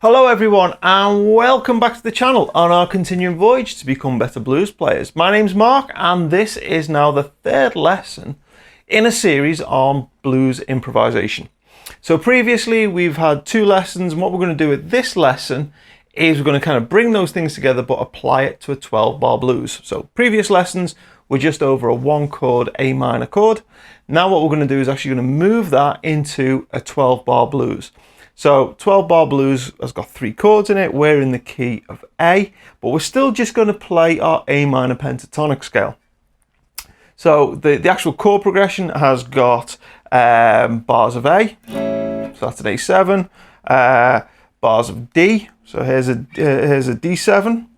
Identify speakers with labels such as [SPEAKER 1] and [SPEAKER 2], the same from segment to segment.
[SPEAKER 1] Hello everyone and welcome back to the channel on our continuing voyage to become better blues players. My name's Mark and this is now the third lesson in a series on blues improvisation. So previously we've had two lessons, and what we're going to do with this lesson is we're going to kind of bring those things together but apply it to a 12-bar blues. So previous lessons were just over a 1-chord A minor chord. Now what we're going to do is actually going to move that into a 12-bar blues. So 12-bar blues has got 3 chords in it. We're in the key of A, but we're still just going to play our A minor pentatonic scale. So the actual chord progression has got bars of A, so that's an A7, bars of D, so here's a D7,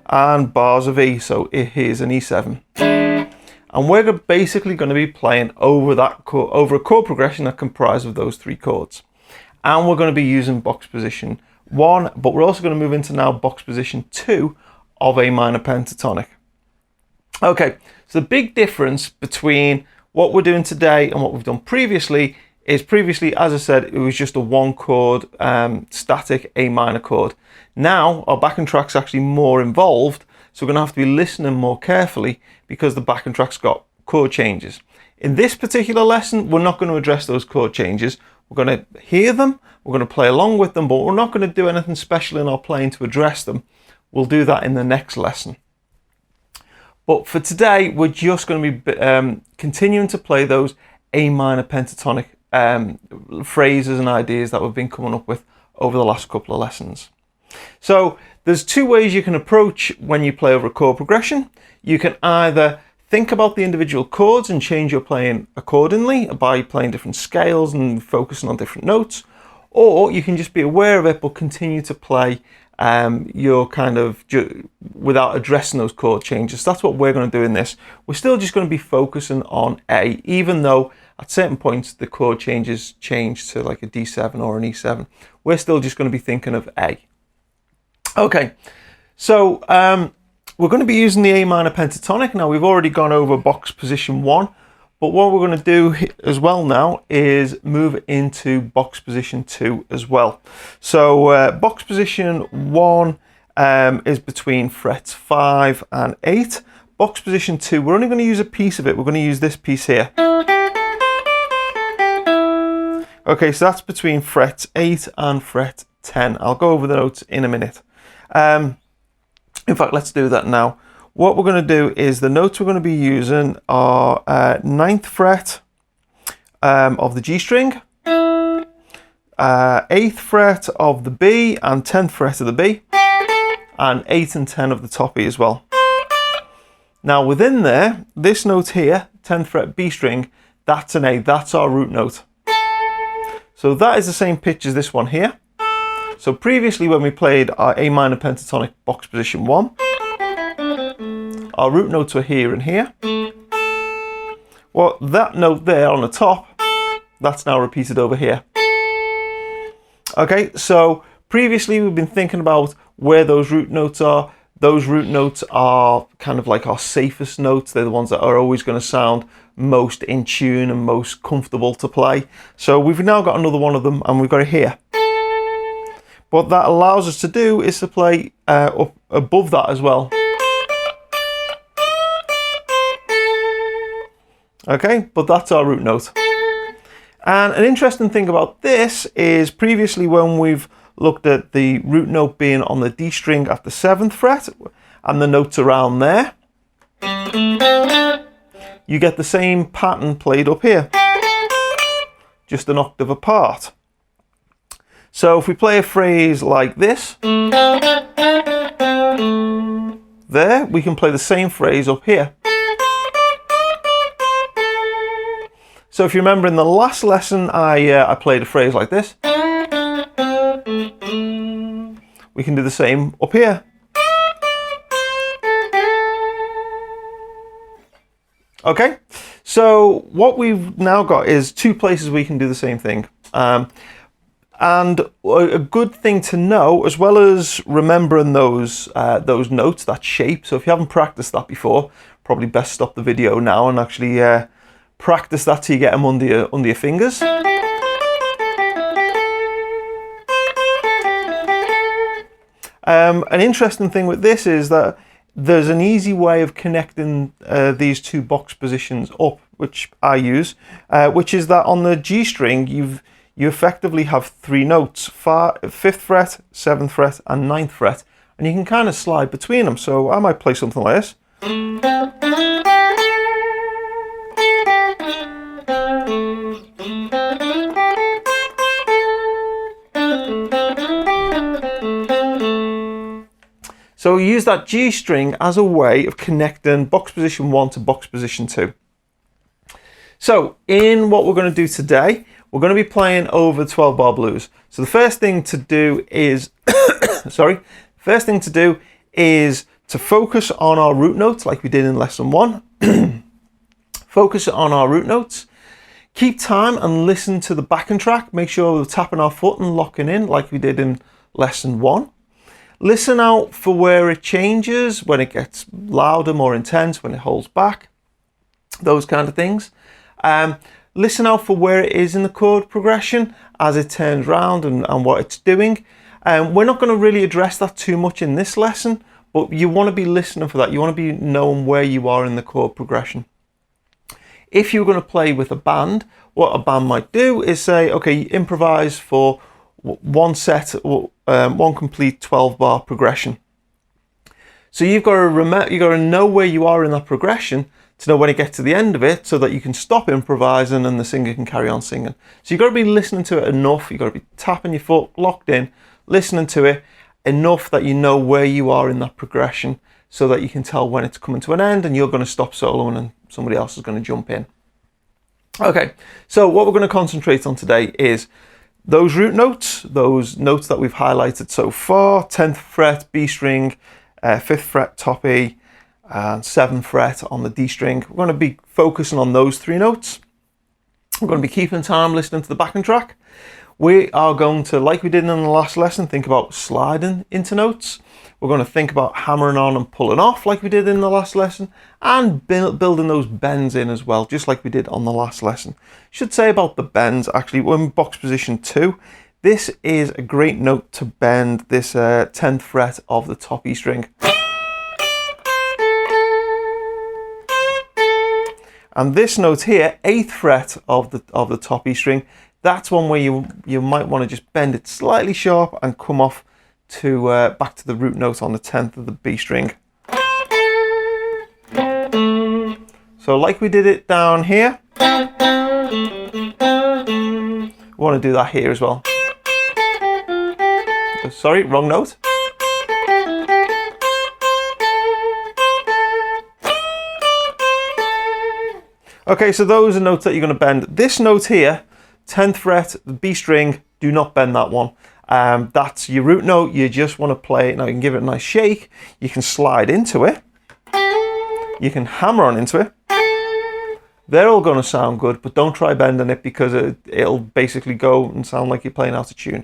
[SPEAKER 1] and bars of E, so here's an E7. And we're basically going to be playing over a chord progression that comprises of those 3 chords. And we're going to be using box position 1, but we're also going to move into now box position 2 of A minor pentatonic. Okay, so the big difference between what we're doing today and what we've done previously is previously, as I said, it was just a 1-chord static A minor chord. Now our backing track's actually more involved, so we're going to have to be listening more carefully because the backing track's got chord changes. In this particular lesson, we're not going to address those chord changes. We're going to hear them, we're going to play along with them, but we're not going to do anything special in our playing to address them. We'll do that in the next lesson. But for today, we're just going to be continuing to play those A minor pentatonic phrases and ideas that we've been coming up with over the last couple of lessons. So there's 2 ways you can approach when you play over a chord progression. You can either think about the individual chords and change your playing accordingly by playing different scales and focusing on different notes, or you can just be aware of it but continue to play your kind of without addressing those chord changes. That's what we're going to do in this. We're still just going to be focusing on A, even though at certain points the chord changes change to like a D7 or an E7. We're still just going to be thinking of A. Okay, so we're going to be using the A minor pentatonic. Now we've already gone over box position 1, but what we're going to do as well now is move into box position 2 as well. So box position 1 is between frets 5 and 8. Box position 2, we're only going to use a piece of it. We're going to use this piece here. Okay, so that's between fret 8 and fret 10. I'll go over the notes in a minute. In fact, let's do that now. What we're going to do is the notes we're going to be using are 9th fret of the G string, 8th fret of the B and 10th fret of the B, and 8 and 10 of the top E as well. Now within there, this note here, 10th fret B string, that's an A, that's our root note. So that is the same pitch as this one here. So previously when we played our A minor pentatonic box position 1, our root notes were here and here. Well, that note there on the top, that's now repeated over here. Okay, so previously we've been thinking about where those root notes are. Those root notes are kind of like our safest notes. They're the ones that are always going to sound most in tune and most comfortable to play. So we've now got another one of them and we've got it here. What that allows us to do is to play up above that as well. Okay, but that's our root note. And an interesting thing about this is previously when we've looked at the root note being on the D string at the 7th fret and the notes around there, you get the same pattern played up here, just an octave apart. So if we play a phrase like this, there, we can play the same phrase up here. So if you remember in the last lesson, I played a phrase like this. We can do the same up here. Okay, so what we've now got is 2 places we can do the same thing. And a good thing to know, as well as remembering those notes, that shape. So if you haven't practiced that before, probably best stop the video now and actually practice that till you get them under your fingers. An interesting thing with this is that there's an easy way of connecting these two box positions up, which I use, which is that on the G string, you effectively have 3 notes, 5th fret, 7th fret, and 9th fret, and you can kind of slide between them. So I might play something like this. So we use that G string as a way of connecting box position 1 to box position 2. So in what we're going to do today, we're going to be playing over 12-bar blues. So the first thing to do is, to focus on our root notes like we did in lesson 1. Focus on our root notes. Keep time and listen to the backing track. Make sure we're tapping our foot and locking in like we did in lesson 1. Listen out for where it changes, when it gets louder, more intense, when it holds back, those kind of things. Listen out for where it is in the chord progression as it turns round and what it's doing. We're not going to really address that too much in this lesson, but you want to be listening for that. You want to be knowing where you are in the chord progression. If you're going to play with a band, what a band might do is say, okay, improvise for one set, one complete 12-bar progression. So you've got to know where you are in that progression to know when you get to the end of it, so that you can stop improvising and the singer can carry on singing. So you've got to be listening to it enough. You've got to be tapping your foot, locked in, listening to it enough that you know where you are in that progression, so that you can tell when it's coming to an end and you're going to stop soloing and somebody else is going to jump in. Okay, so what we're going to concentrate on today is those root notes, those notes that we've highlighted so far: 10th fret B string, 5th fret top E, and 7th fret on the D string. We're going to be focusing on those 3 notes. We're going to be keeping time listening to the backing track. We are going to, like we did in the last lesson, think about sliding into notes. We're going to think about hammering on and pulling off like we did in the last lesson, and building those bends in as well, just like we did on the last lesson. Should say about the bends, actually, we're in box position 2. This is a great note to bend this 10th fret of the top E string. And this note here, 8th fret of the top E string, that's one where you might want to just bend it slightly sharp and come off to back to the root note on the 10th of the B string. So like we did it down here, we want to do that here as well. Sorry, wrong note. Okay, so those are notes that you're going to bend. This note here, 10th fret, the B string, do not bend that one. That's your root note. You just want to play it. Now you can give it a nice shake. You can slide into it. You can hammer on into it. They're all going to sound good, but don't try bending it, because it'll basically go and sound like you're playing out of tune.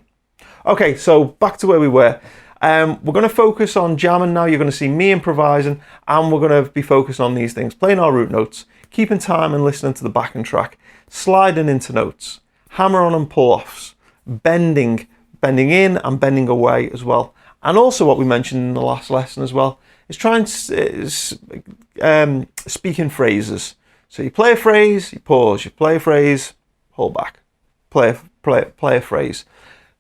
[SPEAKER 1] Okay, so back to where we were. We're going to focus on jamming now. You're going to see me improvising, and we're going to be focused on these things: playing our root notes, keeping time and listening to the backing track, sliding into notes, hammer on and pull offs, bending in and bending away as well. And also what we mentioned in the last lesson as well is trying to speak in phrases. So you play a phrase, you pause, you play a phrase, hold back, play a phrase,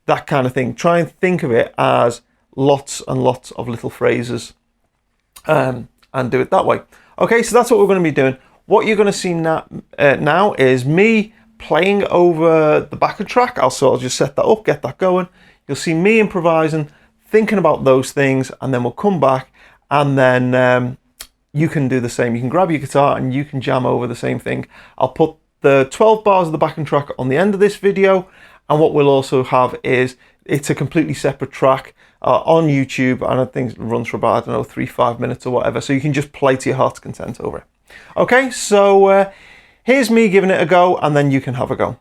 [SPEAKER 1] that kind of thing. Try and think of it as lots and lots of little phrases, and do it that way. Okay, so that's what we're going to be doing. What you're going to see now is me playing over the backing track. I'll just set that up, get that going. You'll see me improvising, thinking about those things, and then we'll come back, and then you can do the same. You can grab your guitar and you can jam over the same thing. I'll put the 12 bars of the backing track on the end of this video, and what we'll also have is it's a completely separate track on YouTube, and I think it runs for about, I don't know, 3-5 minutes or whatever, so you can just play to your heart's content over it. Okay, so here's me giving it a go, and then you can have a go.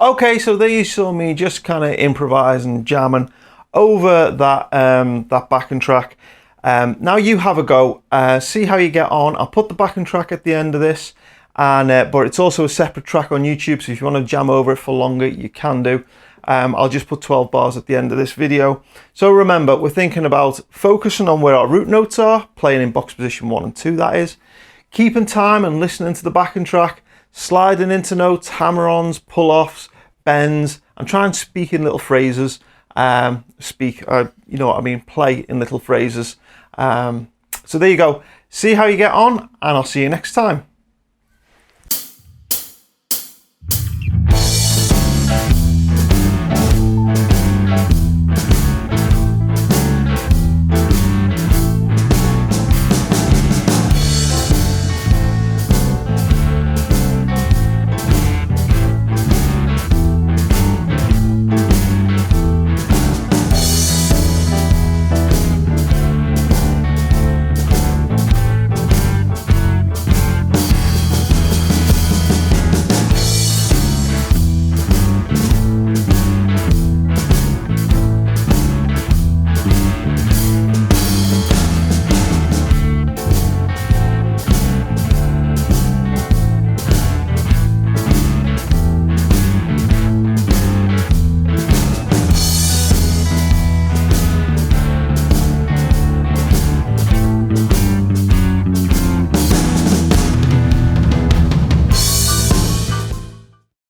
[SPEAKER 1] Okay, so there you saw me just kind of improvising, jamming over that that backing track. Now you have a go, see how you get on. I'll put the backing track at the end of this, and but it's also a separate track on YouTube, so if you want to jam over it for longer, you can do. I'll just put 12 bars at the end of this video. So remember, we're thinking about focusing on where our root notes are, playing in box position 1 and 2, that is, keeping time and listening to the backing track, sliding into notes, hammer-ons, pull-offs, bends, and try and speak in little phrases. You know what I mean, play in little phrases. So there you go. See how you get on, and I'll see you next time.